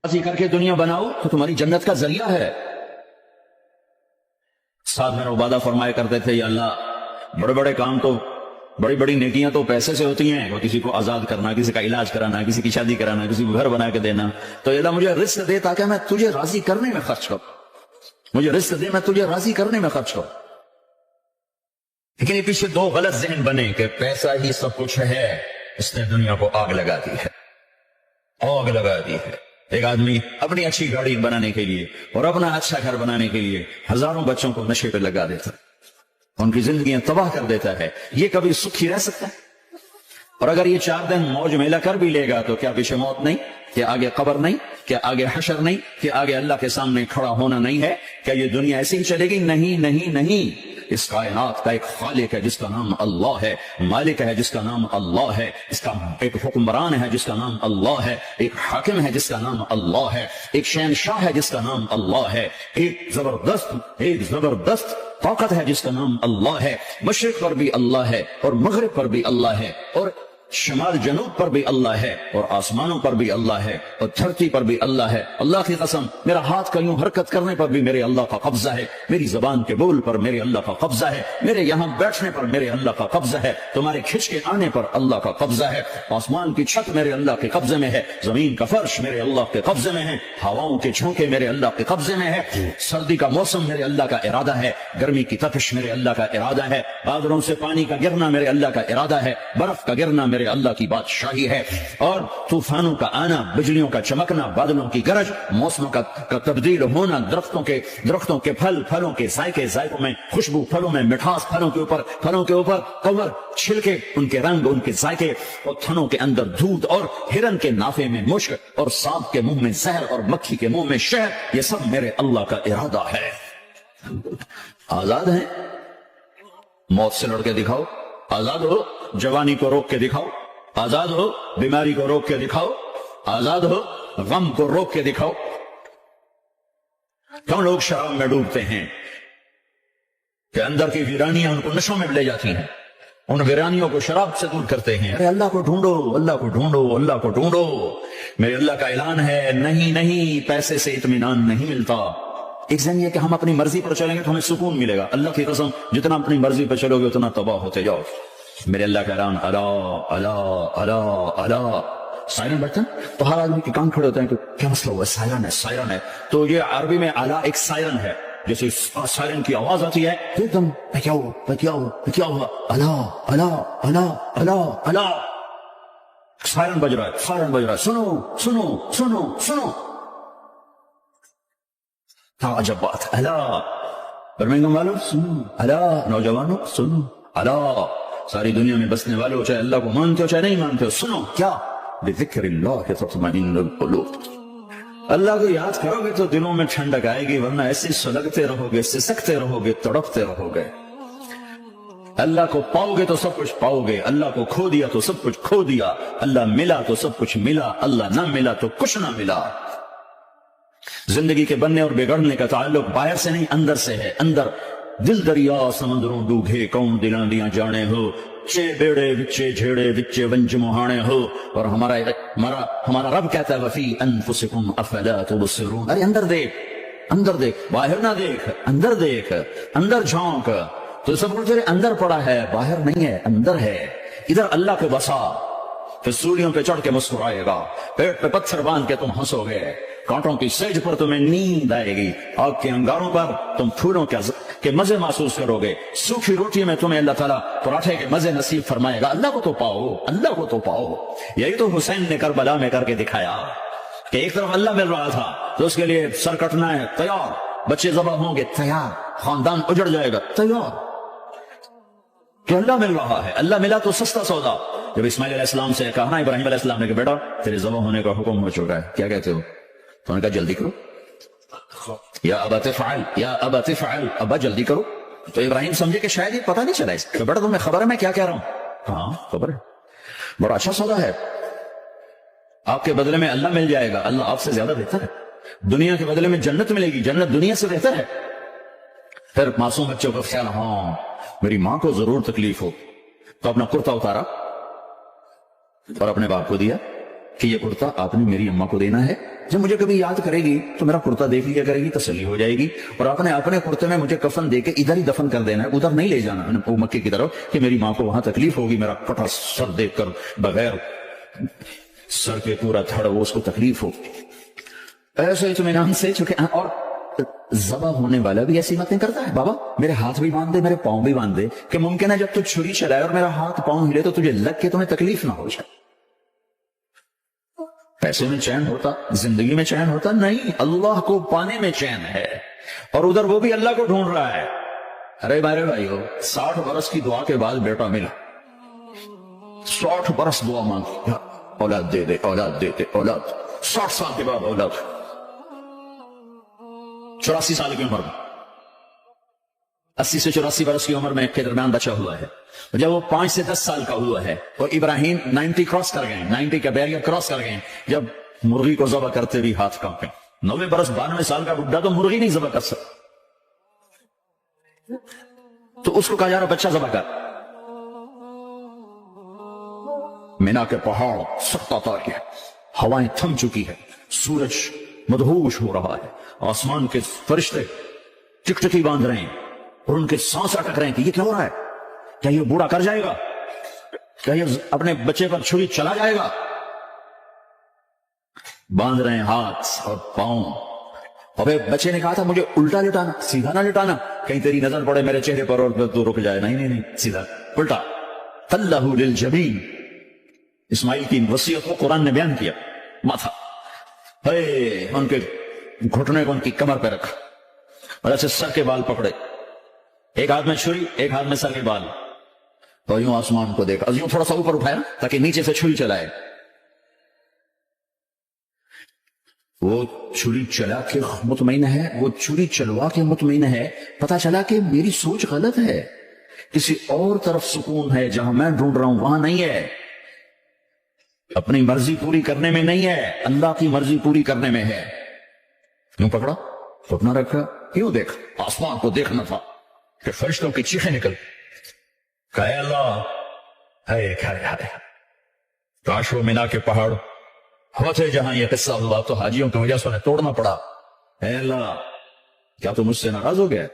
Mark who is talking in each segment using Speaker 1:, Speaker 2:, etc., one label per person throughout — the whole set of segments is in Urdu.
Speaker 1: راضی کر کے دنیا بناؤ تو تمہاری جنت کا ذریعہ ہے۔ ساتھ میں وعدہ فرمایا کرتے تھے، یا اللہ بڑے بڑے کام تو، بڑی بڑی نیکیاں تو پیسے سے ہوتی ہیں، وہ کسی کو آزاد کرنا، کسی کا علاج کرانا، کسی کی شادی کرانا، کسی کو گھر بنا کے دینا، تو اللہ مجھے رزق دے تاکہ میں تجھے راضی کرنے میں خرچ کروں، مجھے رزق دے میں تجھے راضی کرنے میں خرچ کروں۔ لیکن یہ پیچھے دو غلط ذہن بنے کہ پیسہ ہی سب کچھ ہے، اس نے دنیا کو آگ لگا دی ہے، آگ لگا دی ہے۔ ایک آدمی اپنی اچھی گاڑی بنانے کے لیے اور اپنا اچھا گھر بنانے کے لیے ہزاروں بچوں کو نشے پہ لگا دیتا ہے، ان کی زندگیاں تباہ کر دیتا ہے۔ یہ کبھی سکھی رہ سکتا ہے؟ اور اگر یہ 4 دن موج میلہ کر بھی لے گا تو کیا پیچھے موت نہیں؟ کیا آگے قبر نہیں؟ کیا آگے حشر نہیں؟ کیا آگے اللہ کے سامنے کھڑا ہونا نہیں ہے؟ کیا یہ دنیا ایسے ہی چلے گی؟ نہیں نہیں نہیں، اس کائنات کا ایک خالق ہے جس کا نام اللہ ہے، مالک ہے جس کا نام اللہ ہے، اس کا ایک حکمران ہے جس کا نام اللہ ہے، ایک حاکم ہے جس کا نام اللہ ہے، ایک شہنشاہ ہے جس کا نام اللہ ہے، ایک زبردست طاقت ہے جس کا نام اللہ ہے۔ مشرق پر بھی اللہ ہے اور مغرب پر بھی اللہ ہے اور شمال جنوب پر بھی اللہ ہے اور آسمانوں پر بھی اللہ ہے اور دھرتی پر بھی اللہ ہے۔ اللہ کی قسم، میرا ہاتھ کا یوں حرکت کرنے پر بھی میرے اللہ کا قبضہ ہے، میری زبان کے بول پر میرے اللہ کا قبضہ ہے، میرے یہاں بیٹھنے پر میرے اللہ کا قبضہ ہے، تمہارے کھچ کے آنے پر اللہ کا قبضہ ہے۔ آسمان کی چھت میرے اللہ کے قبضے میں ہے، زمین کا فرش میرے اللہ کے قبضے میں ہے، ہواؤں کے جھونکے میرے اللہ کے قبضے میں ہے، سردی کا موسم میرے اللہ کا ارادہ ہے، گرمی کی تپش میرے اللہ کا ارادہ ہے، بادلوں سے پانی کا گرنا میرے اللہ کا ارادہ ہے، برف کا گرنا میرے اللہ کی بادشاہی ہے، اور طوفانوں کا آنا، بجلیوں کا چمکنا، بادلوں کی گرج، موسموں کا تبدیل ہونا، درختوں کے پھلوں کے ذائقوں میں خوشبو، پھلوں میں مٹھاس، پھلوں کے اوپر کور، چھلکے، ان کے رنگ، ان کے ذائقے، اور تھنوں کے اندر دودھ، اور ہرن کے نافے میں مشک، اور سانپ کے منہ میں زہر، اور مکھی کے منہ میں شہد، یہ سب میرے اللہ کا ارادہ ہے۔ آزاد ہیں؟ موت سے لڑ کے دکھاؤ، آزاد ہو، جوانی کو روک کے دکھاؤ، آزاد ہو، بیماری کو روک کے دکھاؤ، آزاد ہو، غم کو روک کے دکھاؤ۔ کیوں لوگ شراب میں ڈوبتے ہیں کہ اندر کی ویرانیاں ان کو نشوں میں لے جاتی ہیں، ان ویرانیوں کو شراب سے دور کرتے ہیں۔ ارے اللہ کو ڈھونڈو، اللہ کو ڈھونڈو، اللہ کو ڈھونڈو۔ میرے اللہ کا اعلان ہے، نہیں، پیسے سے اطمینان نہیں ملتا۔ ایک ذہن یہ کہ ہم اپنی مرضی پر چلیں گے تو ہمیں سکون ملے گا۔ اللہ کی قسم، جتنا اپنی مرضی پر چلو گے اتنا تباہ ہوتے جاؤ۔ میرے اللہ کا اعلان، اللہ اللہ اللہ اللہ۔ سائرن بجتا ہے تو ہر آدمی کے کان کھڑے ہوتے ہیں کہ کیا مسئلہ ہوا؟ سائرن ہے۔ تو یہ عربی میں اعلیٰ ایک سائرن ہے، جیسے سائرن کی آواز آتی ہے تو ایک دم کیا ہوا؟ اللہ اللہ اللہ اللہ اللہ، سائرن بج رہا ہے، سنو۔ عجب بات، اللہ برمنگم والوں سنو، اللہ نوجوانوں سنو، اللہ ساری دنیا میں بسنے والوں، چاہے اللہ کو مانتے ہو چاہے نہیں مانتے ہو، سنو کیا؟ بذکر اللہ تطمئن القلوب۔ اللہ کو یاد کرو گے تو دلوں میں ٹھنڈک آئے گی، ورنہ ایسے سلگتے رہو گے، سسکتے رہو گے، تڑپتے رہو گے۔ اللہ کو پاؤ گے تو سب کچھ پاؤ گے، اللہ کو کھو دیا تو سب کچھ کھو دیا، اللہ ملا تو سب کچھ ملا، اللہ نہ ملا تو کچھ نہ ملا۔ زندگی کے بننے اور بگڑنے کا تعلق باہر سے نہیں، اندر سے ہے۔ اندر دل دریا سمندروں ڈوگے، کون دلاں دیاں جانے ہو، چے بیڑے وچے جھیڑے وچے ونج مہانے ہو۔ اور ہمارا رب کہتا ہے وفی انفسکم افلا تبصرون۔ ارے اندر دیکھ، باہر نہ دیکھ، اندر دیکھ، اندر جھونک۔ تو سب کچھ تیرے اندر پڑا ہے، باہر نہیں ہے، اندر ہے۔ ادھر اللہ کے بسا، پھر سولیوں پہ چڑھ کے مسکرائے گا، پیٹ پہ پتھر باندھ کے تم ہنسو گے، کانٹوں کی سیج پر تمہیں نیند آئے گی، آگ کے انگاروں پر تم پھولوں کے مزے محسوس کرو گے، سوکھی روٹی میں تمہیں اللہ تعالیٰ پراٹھے کے مزے نصیب فرمائے گا۔ اللہ کو تو پاؤ، اللہ کو تو پاؤ۔ یہی تو حسین نے کربلا میں کر کے دکھایا کہ ایک طرف اللہ مل رہا تھا تو اس کے لیے سر کٹنا ہے، تیار، بچے ذبح ہوں گے، تیار، خاندان اجڑ جائے گا، تیار، کہ اللہ مل رہا ہے۔ اللہ ملا تو سستا سودا۔ جب اسماعیل علیہ السلام سے کہا نا ابراہیم علیہ السلام نے کہ بیٹا تیرے ذبح ہونے کا حکم ہو چکا ہے، کیا کہتے ہو؟ تو انہوں نے کہا جلدی کرو، یا ابا تفعل، یا ابا تفعل، ابا جلدی کرو۔ تو ابراہیم سمجھے کہ شاید یہ پتہ نہیں چلا اس کہ بیٹا تمہیں خبر ہے میں کیا کہہ رہا ہوں؟ ہاں خبر ہے، بڑا اچھا سودا ہے، آپ کے بدلے میں اللہ مل جائے گا، اللہ آپ سے زیادہ بہتر ہے، دنیا کے بدلے میں جنت ملے گی، جنت دنیا سے بہتر ہے۔ پھر معصوم بچوں کو خیال، ہاں میری ماں کو ضرور تکلیف ہو، تو اپنا کرتا اتارا اور اپنے باپ کو دیا کہ یہ کرتا آپ نے میری اماں کو دینا ہے، جب مجھے کبھی یاد کرے گی تو میرا کرتا دیکھ لیا کرے گی، تسلی ہو جائے گی، اور اپنے کرتے میں مجھے کفن دے کے ادھر ہی دفن کر دینا ہے، ادھر نہیں لے جانا وہ مکے کی طرف کہ میری ماں کو وہاں تکلیف ہوگی، میرا کٹا سر دیکھ کر بغیر سر کے پورا تھڑ وہ اس کو تکلیف ہوگی۔ ایسے اطمینان سے چکے، اور ذبح ہونے والا بھی ایسی باتیں کرتا ہے، بابا میرے ہاتھ بھی باندھ دے، میرے پاؤں بھی باندھ دے، کہ ممکن ہے جب تو چھری چلائے اور میرا ہاتھ پاؤں ہلے تو تجھے لگ کے تمہیں تکلیف نہ ہو جائے۔ پیسے میں چین ہوتا، زندگی میں چین ہوتا نہیں، اللہ کو پانے میں چین ہے، اور ادھر وہ بھی اللہ کو ڈھونڈ رہا ہے۔ ارے میرے بھائیو، 60 برس کی دعا کے بعد بیٹا ملا، 60 برس دعا مانگی، اولاد دے دے، اولاد دے دے، اولاد، 60 سال کے بعد اولاد، 84 سال کی عمر میں، 80 سے 84 برس کی عمر میں کے درمیان بچا ہوا ہے۔ جب وہ 5 سے 10 سال کا ہوا ہے اور ابراہیم 90 کراس کر گئے، 90 کا بیریئر کراس کر گئے، جب مرغی کو ذبح کرتے بھی ہاتھ کانپے، 90 برس 92 سال کا بڈھا تو مرغی نہیں ذبح کر سکتا، تو اس کو کہا جا رہا بچہ ذبح کر۔ مینا کے پہاڑ سکتا تاری ہے، ہوائیں تھم چکی ہے، سورج مدہوش ہو رہا ہے، آسمان کے فرشتے ٹکٹکی باندھ رہے ہیں اور ان کے سانس اٹک رہے ہیں کہ یہ کیا ہو رہا ہے، کیا یہ بوڑھا کر جائے گا، کیا یہ اپنے بچے پر چھری چلا جائے گا؟ باندھ رہے ہیں ہاتھ اور پاؤں، اور بچے نے کہا تھا مجھے الٹا لٹانا، سیدھا نہ لٹانا، کہیں تیری نظر پڑے میرے چہرے پر اور تو رک جائے، نہیں سیدھا الٹا۔ تلہ للجبین، اسماعیل کی وصیت کو قرآن نے بیان کیا، ماتھا ان کے گھٹنے کو ان کی کمر پہ رکھا، اور ایسے سر کے بال پکڑے، ایک ہاتھ میں چھری، ایک ہاتھ میں سر کے بال، اور یوں آسمان کو دیکھا، یوں تھوڑا سا اوپر اٹھایا تاکہ نیچے سے چھری چلائے۔ وہ چھری چلا کے مطمئن ہے، وہ چھری چلوا کے مطمئن ہے، پتا چلا کہ میری سوچ غلط ہے، کسی اور طرف سکون ہے، جہاں میں ڈھونڈ رہا ہوں وہاں نہیں ہے، اپنی مرضی پوری کرنے میں نہیں ہے، اللہ کی مرضی پوری کرنے میں ہے۔ کیوں پکڑا، سپنا رکھا، کیوں دیکھ، آسمان کو دیکھنا تھا کہ فرشتوں کی چیخیں نکل، کہے اللہ ہائے ہائے ہائے، کاش وہ مینا کے پہاڑ ہوتے جہاں یہ قصہ ہوا تو حاجیوں کی وجہ سے انہیں توڑنا پڑا۔ اے اللہ، کیا تو مجھ سے ناراض ہو گیا؟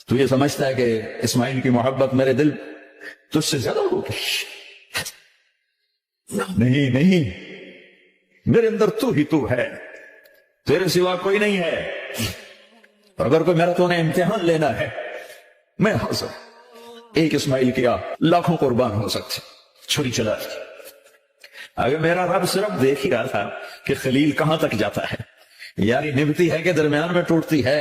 Speaker 1: تو یہ سمجھتا ہے کہ اسماعیل کی محبت میرے دل تجھ سے زیادہ ہوگی؟ نہیں، میرے اندر تو ہی تو ہے، تیرے سوا کوئی نہیں ہے، اور اگر کوئی میرا تو نے امتحان لینا ہے میں حاضر، ایک اسماعیل کیا لاکھوں قربان ہو سکتے، چھری چلا دی۔ اگر میرا رب صرف دیکھ ہی رہا تھا کہ خلیل کہاں تک جاتا ہے، یاری نبھتی ہے کہ درمیان میں ٹوٹتی ہے،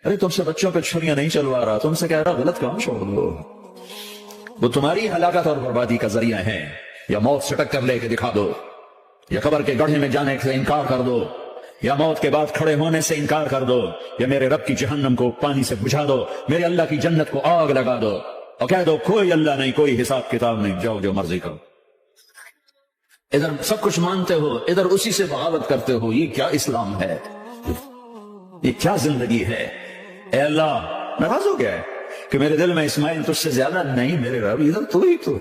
Speaker 1: ارے تم سے بچوں پہ چھریاں نہیں چلوا رہا، تم سے کہہ رہا غلط کام چھوڑ دو، وہ تمہاری ہلاکت اور بربادی کا ذریعہ ہے، یا موت سے ٹکر لے کے دکھا دو، یا قبر کے گڑھے میں جانے سے انکار کر دو، یا موت کے بعد کھڑے ہونے سے انکار کر دو، یا میرے رب کی جہنم کو پانی سے بجھا دو، میرے اللہ کی جنت کو آگ لگا دو، اور کہہ دو کوئی اللہ نہیں، کوئی حساب کتاب نہیں، جاؤ جو مرضی کرو۔ ادھر سب کچھ مانتے ہو، ادھر اسی سے بغاوت کرتے ہو، یہ کیا اسلام ہے، یہ کیا زندگی ہے؟ اے اللہ، ناراض ہو گیا ہے کہ میرے دل میں اسماعیل تجھ سے زیادہ نہیں، میرے رب ادھر تو ہی تو،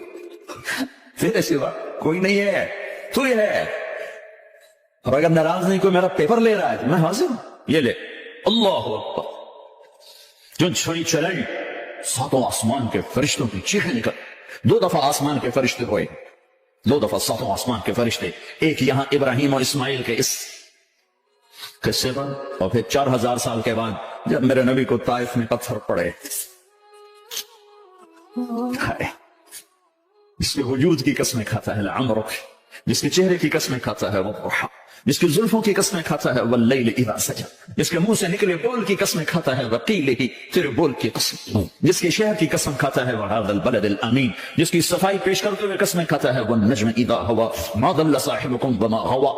Speaker 1: تیرے سوا کوئی نہیں ہے، تو ہی ہے، اور اگر ناراض نہیں کوئی میرا پیپر لے رہا ہے تو میں حاضر ہوں، یہ لے۔ اللہ اکبر، جو چھری چلائی، ساتوں آسمان کے فرشتوں کی چیخیں نکل، 2 دفعہ آسمان کے فرشتے ہوئے، 2 دفعہ ساتوں آسمان کے فرشتے، ایک یہاں ابراہیم اور اسماعیل کے اس قصے پر، اور پھر 4000 سال کے بعد جب میرے نبی کو طائف میں پتھر پڑے، جس کے وجود کی قسمیں کھاتا ہے لعمرک، جس کے چہرے کی قسمیں کھاتا ہے والضحى، جس کی زلفوں کی قسمیں کھاتا ہے واللیل اذا سجى، جس کے منہ سے نکلے بول کی قسمیں کھاتا ہے وقیلہ، تیرے بول کی قسم، جس کے شہر کی قسم کھاتا ہے وهذا البلد الامین، جس کی صفائی پیش کرتے ہوئے قسمیں کھاتا ہے والنجم اذا هوى ما ضل صاحبكم وما غوى،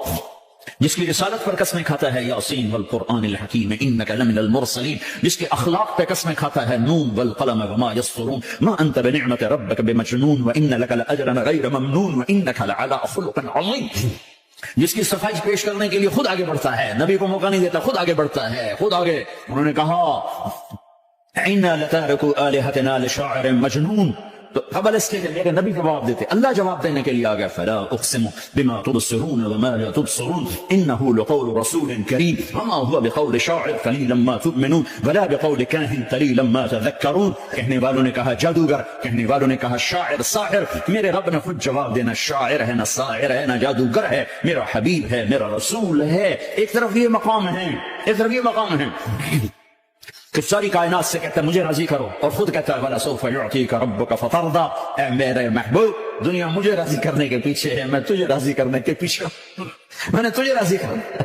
Speaker 1: جس کی رسالت پر قسمیں کھاتا ہے یاسین والقرآن الحکیم انک لمن المرسلین، جس کے اخلاق پہ قسمیں کھاتا ہے نون والقلم وما یسطرون ما انت بنعمت ربک بمجنون وان لک لاجرا غیر ممنون وانک لعلی خلق عظیم، جس کی صفائی پیش کرنے کے لیے خود آگے بڑھتا ہے، نبی کو موقع نہیں دیتا، خود آگے بڑھتا ہے، خود آگے۔ انہوں نے کہا انا لتارکو آلہتنا لشاعر مجنون، تو قبل اس کے میرے نبی جواب دیتے، اللہ جواب دینے کے لیے آ گیا، فلا اقسم بما تبصرون وما لا تبصرون انه لقول رسول کریم وما هو بقول شاعر قلیلا ما تؤمنون ولا بقول کاہن قلیلا ما تذکرون. کہنے والوں نے کہا جادوگر، کہنے والوں نے کہا شاعر، ساحر. میرے رب نے خود جواب دینا، شاعر ہے نہ ساحر ہے نہ جادوگر ہے، میرا حبیب ہے، میرا رسول ہے. ایک طرف یہ مقام ہے، ایک طرف یہ مقام ہے کہ ساری کائنات سے کہتا ہے مجھے راضی کرو، اور خود کہتا ہے وَلَسَوْفَ يُعْطِيكَ رَبُّكَ فَتَرْضَىٰ. اے میرے محبوب، دنیا مجھے راضی کرنے کے پیچھے ہے، میں تجھے راضی کرنے کے پیچھے ہوں، میں نے تجھے راضی کرنا.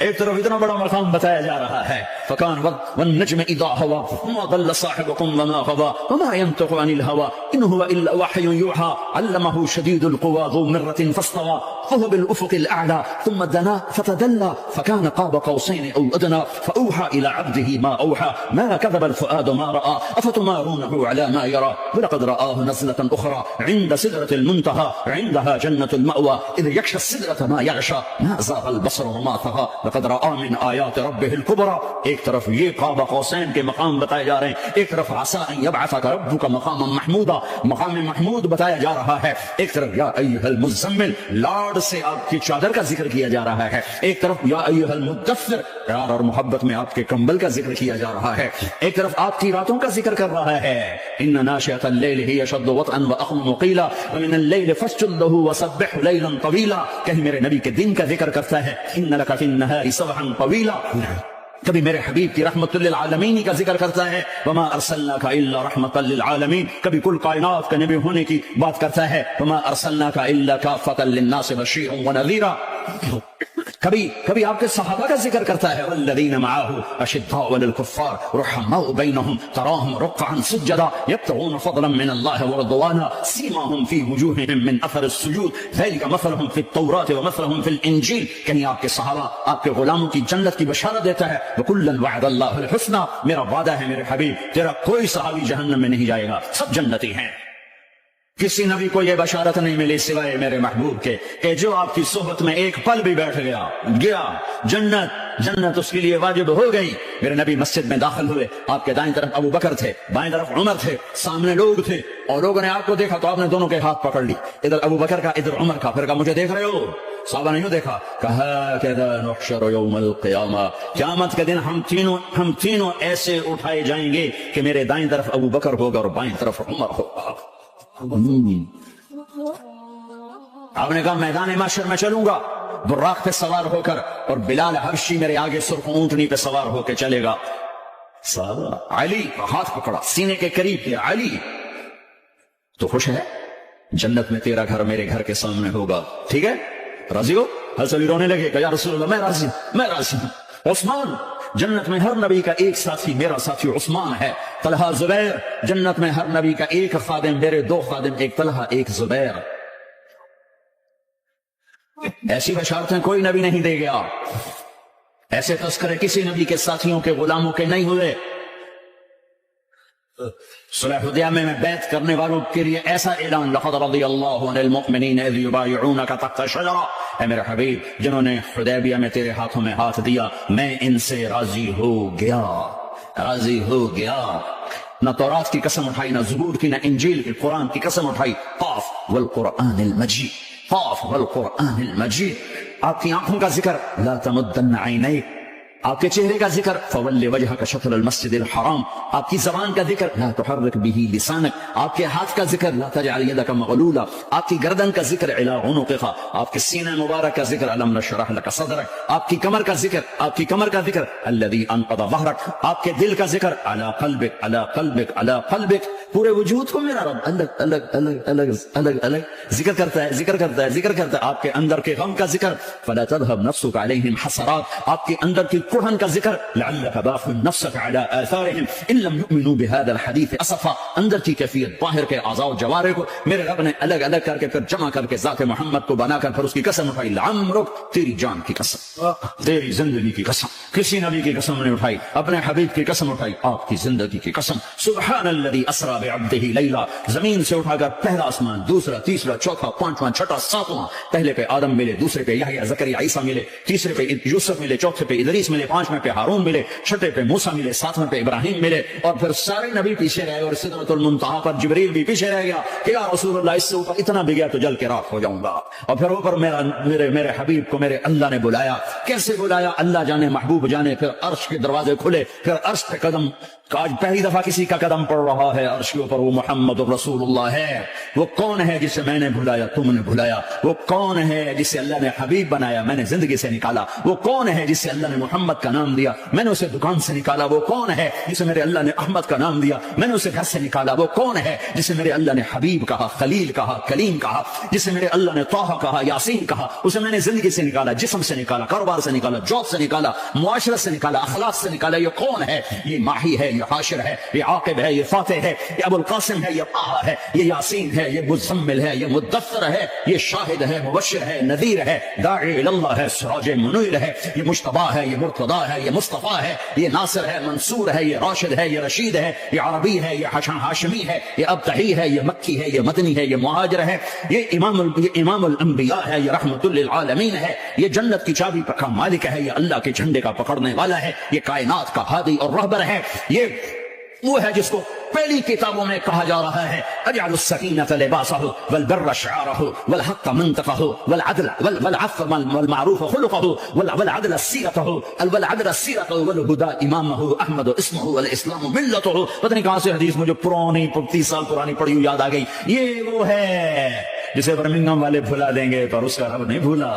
Speaker 1: ایک طرف اتنا بڑا مقام بتایا جا رہا ہے، فَكَانَ وَالنَّجْمِ إِذَا هَوَىٰ وَمَا ضَلَّ صَاحِبُكُمْ وَمَا غَوَىٰ وَمَا يَنطِقُ عَنِ الْهَوَىٰ إِنْ هُوَ إِلَّا وَحْيٌ يُوحَىٰ عَلَّمَهُ شَدِيدُ الْقُوَىٰ ذُو مِرَّةٍ فَاسْتَوَىٰ وَهُوَ بِالْأُفُقِ الْأَعْلَىٰ ثُمَّ دَنَا فَتَدَلَّىٰ فَكَانَ قَابَ قَوْسَيْنِ أَوْ أَدْنَىٰ فَأَوْحَىٰ إِلَىٰ عَبْدِهِ مَا أَوْحَىٰ مَا كَذَبَ الْفُؤَادُ مَا رَأَىٰ أَفَتُمَارُونَهُ عَلَىٰ مَا يَرَىٰ وَلَقَدْ رَآهُ نَزْلَةً أُخْرَىٰ عِندَ سِدْرَةِ الْمُنتَهَىٰ عِندَهَا جَنَّةُ الْمَأْوَىٰ إِذْ يَغْشَى السِّدْرَةَ مَا يَغْشَىٰ مَا زَاغَ الْبَصَرُ وَمَا طَغَىٰ لَقَدْ رَآهُ مِنْ آیات ربہ الکبریٰ. ایک طرف یہ قاب قوسین کے مقام بتائے جا رہے ہیں، ایک طرف عسیٰ ان یبعثک ربک مقاما محمودا، مقام محمود بتایا جا رہا ہے. ایک طرف یا ایھا المزمل، لاڈ سے آپ کی چادر کا ذکر کیا جا رہا ہے. ایک طرف یا ایھا المدثر، پیار اور محبت میں آپ کے کمبل کا ذکر کیا جا رہا ہے. ایک طرف آپ کی راتوں کا ذکر کر رہا ہے، ان ناشئۃ الليل هي اشد وطئا واقوم قیلا ومن الليل فاسجد له وسبحه ليلا طویلا. کہیں میرے نبی کے دن کا ذکر کرتا ہے، ان لك في النهار سبحا طویلا. کبھی میرے حبیب کی رحمت للعالمین کا ذکر کرتا ہے، وما ارسلناک الا رحمتا للعالمین. کبھی کل کائنات کا نبی ہونے کی بات کرتا ہے، وما ارسلناک الا کافۃ للناس بشیرا ونذیرا. کبھی آپ کے صحابہ کا ذکر کرتا ہے، والذین معه اشداء علی الکفار رحماء بینہم تراہم رکعا سجدا یبتغون فضلا من اللہ ورضوانا سیماہم فی وجوہہم من اثر السجود ذلک مثلہم فی التوراۃ ومثلہم فی الانجیل. کہیں آپ کے صحابہ آپ کے غلاموں کی جنت کی بشارت دیتا ہے، وکلا وعد اللہ الحسنى. میرا وعدہ ہے میرے حبیب، تیرا کوئی صحابی جہنم میں نہیں جائے گا، سب جنتی ہیں. کسی نبی کو یہ بشارت نہیں ملی سوائے میرے محبوب کے کہ جو آپ کی صحبت میں ایک پل بھی بیٹھ گیا جنت اس کے لیے واجب ہو گئی. میرے نبی مسجد میں داخل ہوئے، آپ کے دائیں طرف ابو بکر تھے، بائیں طرف عمر تھے، سامنے لوگ تھے، اور لوگوں نے آپ کو دیکھا تو آپ نے دونوں کے ہاتھ پکڑ لی، ادھر ابو بکر کا ادھر عمر کا. پھر کہا مجھے دیکھ رہے ہو؟ صحابہ نہیں دیکھا. کہا کذا نحشر یوم القیامہ، قیامت کے دن ہم تینوں ایسے اٹھائے جائیں گے کہ میرے دائیں طرف ابو بکر ہوگا اور بائیں طرف عمر ہوگا. آپ نے کہا میدان محشر میں چلوں گا براق پہ سوار ہو کر، اور بلال حبشی میرے آگے سرخ اونٹنی پہ سوار ہو کے چلے گا. علی ہاتھ پکڑا، سینے کے قریب کیا. علی تو خوش ہے؟ جنت میں تیرا گھر میرے گھر کے سامنے ہوگا، ٹھیک ہے؟ راضی ہو؟ حضرت علی رونے لگے کہ یا رسول اللہ میں راضی ہوں. عثمان، جنت میں ہر نبی کا ایک ساتھی میرا ساتھی عثمان ہے. طلحہ، زبیر، جنت میں ہر نبی کا ایک خادم میرے دو خادم، ایک طلحہ ایک زبیر. ایسی بشارتیں کوئی نبی نہیں دے گیا، ایسے تذکرے کسی نبی کے ساتھیوں کے غلاموں کے نہیں ہوئے. صلح حدیبیہ میں بیعت کرنے والوں کے لیے ایسا اعلان، لقد رضی اللہ عن المؤمنین اذ یبایعونک تحت الشجرہ. اے میرے حبیب، جنہوں نے حدیبیہ میں تیرے ہاتھوں میں ہاتھ دیا، میں ان سے راضی ہو گیا. نہ تورات کی قسم اٹھائی، نہ زبور کی، نہ انجیل کی، قرآن کی قسم اٹھائی. قاف والقرآن المجید، قاف والقرآن المجید. آپ کی آنکھوں کا ذکر، لا تمدن عینیک. آپ کے چہرے کا ذکر، فول وجہک شطر المسجد الحرام. آپ کی زبان کا ذکر، لا تحرک به لسانک. آپ کے ہاتھ کا ذکر، لا تجعل یدک مغلولا. آپ کی گردن کا ذکر، الی عنقک. آپ کے سینہ مبارک کا ذکر، الم نشرح لک صدرک. آپ کی کمر کا ذکر، الذی انقض ظہرک. آپ کے دل کا ذکر، علی قلبک علی قلبک علی قلبک. پورے وجود کو میرا رب الگ ذکر کرتا ہے. آپ کے اندر کے غم کا ذکر، فلا تذهب نفسك عليهم حسرات. آپ کے اندر کی کڑھن کا ذکر، لعلك باخع نفسك على آثارهم ان لم يؤمنوا بهذا الحديث اسفا. اندر کی کیفیت، باہر کے اعضاء و جوارح کو میرے رب نے الگ کر کے پھر جمع کر کے ذات محمد کو بنا کر پھر اس کی قسم اٹھائی. لعمرک، تیری جان کی قسم، تیری زندگی کی قسم. کسی نبی کی قسم نہیں اٹھائی، اپنے حبیب کی قسم اٹھائی، آپ کی زندگی کی قسم. سبحان الذي اسرى بعبده ليلا. زمین سے اٹھا کر پہلا آسمان، دوسرا، تیسرا، چوتھا، پانچواں، چھٹا، ساتواں. پہلے پہ آدم ملے، دوسرے پہ یحییٰ، زکریا، عیسیٰ ملے، تیسرے پہ یوسف ملے، چوتھے پہ ادریس ملے، ملے، پانچویں پہ ہارون ملے، چھٹے پہ موسیٰ ملے، ساتویں پہ ابراہیم ملے، اور پھر سارے نبی پیچھے رہ گئے، اور سدرۃ المنتہا پر جبریل بھی پیچھے رہ گیا کہ یا رسول اللہ اس سے اوپر اتنا بھی گیا تو جل کے راکھ ہو جاؤں گا۔ اور پھر اوپر میرے حبیب کو میرے اللہ نے بلایا، کیسے بلایا اللہ جانے، محبوب جانے، پھر عرش کے دروازے کھلے، پھر عرش پہ قدم، آج پہلی دفعہ کسی کا قدم پڑ رہا ہے عرش کے اوپر، وہ محمد رسول اللہ ہے۔ وہ کون ہے جسے میں نے بلایا تم نے بلایا؟ وہ کون ہے جسے اللہ نے حبیب بنایا میں نے زندگی سے نکالا؟ وہ کون ہے جسے اللہ نے محمد کا نام دیا میں نے اسے دکان سے نکالا؟ وہ کون ہے جسے میرے اللہ نے احمد کا نام دیا میں نے اسے گھر سے نکالا؟ وہ کون ہے جسے میرے اللہ نے حبیب کہا، خلیل کہا، کلیم کہا، جسے میرے اللہ نے طہ کہا، یاسین کہا؟ اسے میں نے زندگی سے نکالا، جسم سے نکالا، کاروبار سے نکالا، جاب سے نکالا، معاشرت سے نکالا، اخلاق سے نکالا۔ یہ کون ہے؟ یہ ماہی ہے، یہ حاشر ہے، یہ عاقب ہے، یہ فاتح ہے، یہ ابو القاسم ہے، یہ طه ہے، یہ یاسین ہے، یہ مزمل ہے، یہ مدثر ہے، یہ شاہد ہے، مبشر ہے، نذیر ہے، داعی اللہ ہے، سراج منیر ہے، یہ مجتبی ہے، یہ مرتضی ہے، یہ مصطفیٰ ہے، یہ ناصر ہے، منصور ہے، یہ راشد ہے، یہ رشید ہے، یہ عربی ہے، یہ ہاشمی ہے، یہ ابتحی ہے، یہ مکی ہے، یہ مدنی ہے، یہ مہاجر ہے، یہ امام الانبیاء ہے، یہ رحمت للعالمین ہے، یہ جنت کی چابی کا مالک ہے، یہ اللہ کے جھنڈے کا پکڑنے والا ہے، یہ کائنات کا ہادی اور رہبر ہے، یہ وہ ہے جس کو پہلی کتابوں میں کہا جا رہا ہے اجعل السکینۃ لباسہ والبر شعارہ والحق منطقہ والعفو والمعروف خلقہ والعدل سیرتہ والہدى امامہ احمد اسمہ والاسلام ملتہ۔ پتہ نہیں کہاں سے حدیث مجھے پرانی 30 سال پرانی پڑھی ہوئی یاد آ گئی۔ یہ وہ ہے جسے برمنگھم والے بھلا دیں گے پر اس کا رب نہیں بھولا۔